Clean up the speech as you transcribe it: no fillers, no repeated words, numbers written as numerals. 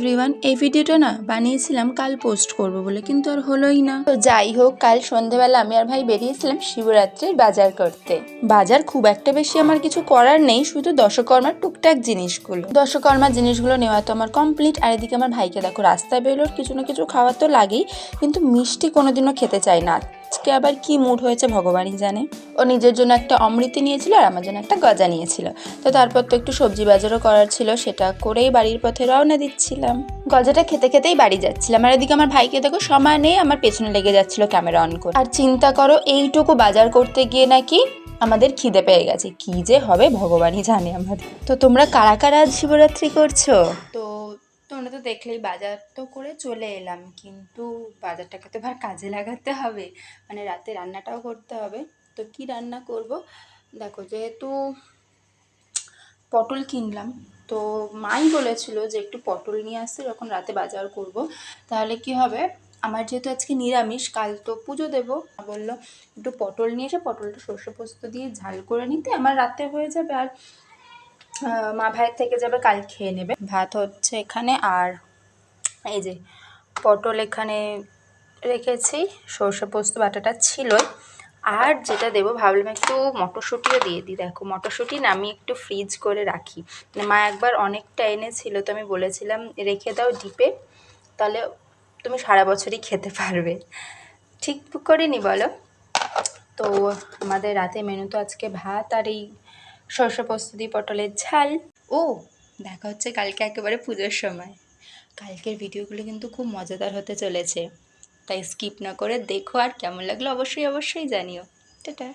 Everyone, এই ভিডিওটা না বানিয়েছিলাম কাল পোস্ট করব বলে, কিন্তু আর হলোই না। তো যাই হোক, কাল সন্ধ্যেবেলা আমি আর ভাই বেরিয়েছিলাম শিবরাত্রির বাজার করতে। বাজার খুব একটা বেশি আমার কিছু করার নেই, শুধু দশকর্মার টুকটাক দশকর্মার জিনিসগুলো নেওয়া তো আমার কমপ্লিট। আর এদিকে আমার ভাইকে দেখো রাস্তায় বেরোর কিছু না কিছু খাওয়া তো লাগেই, কিন্তু মিষ্টি কোনোদিনও খেতে চায় না। আজকে আবার কি মুড হয়েছে ভগবানই জানে। ও নিজের জন্য একটা অমৃতি নিয়েছিল আর আমার জন্য একটা গজা নিয়েছিল। তো তারপর তো একটু সবজি বাজারও করার ছিল, সেটা করেই বাড়ির পথে রওনা দিচ্ছিলাম। গজাটা খেতে খেতেই বাড়ি যাচ্ছিলাম। আর এদিকে আমার ভাইকে দেখো সময় নেই, আমার পেছনে লেগে যাচ্ছিল ক্যামেরা অন করে। আর চিন্তা করো, এইটুকু বাজার করতে গিয়ে নাকি আমাদের খিদে পেয়ে গেছে। কি যে হবে ভগবানই জানে আমাদের। তো তোমরা কারা কারা আজ শিবরাত্রি করছো? তো তোমরা তো দেখলেই বাজার তো করে চলে এলাম, কিন্তু বাজারটাকে তো এবার কাজে লাগাতে হবে, মানে রাতে রান্নাটাও করতে হবে। তো কি রান্না করব দেখো, যেহেতু পটল কিনলাম, তো মাই বলেছিল যে একটু পটল নিয়ে আসতে যখন রাতে বাজার করব, তাহলে কি হবে, আমার যেহেতু আজকে নিরামিষ, কাল তো পুজো দেবো, বললো একটু পটল নিয়ে এসে পটলটা সর্ষে পোস্ত দিয়ে ঝাল করে নিতে, আমার রাতে হয়ে যাবে। আর মা ভাইয়ের থেকে যাবে, কাল খেয়ে নেবে। ভাত হচ্ছে এখানে, আর এই যে পটল এখানে রেখেছি, সর্ষে পোস্ত বাটাটা ছিলই। আর যেটা দেবো ভাবলাম একটু মটরশুঁটিও দিয়ে দিই। দেখো মটরশুঁটি না আমি একটু ফ্রিজ করে রাখি, মানে মা একবার অনেকটা এনেছিল, তো আমি বলেছিলাম রেখে দাও ডিপে, তাহলে তুমি সারা বছরই খেতে পারবে। ঠিক করিনি বলো? তো আমাদের রাতে মেনু তো আজকে ভাত আর এই সর্ষে পোস্ত দিয়ে পটলের ঝাল। ও দেখা হচ্ছে কালকে একেবারে পুজোর সময়। কালকের ভিডিওগুলো কিন্তু খুব মজাদার হতে চলেছে, তাই স্কিপ না করে দেখো, আর কেমন লাগলো অবশ্যই অবশ্যই জানিও। টাটা।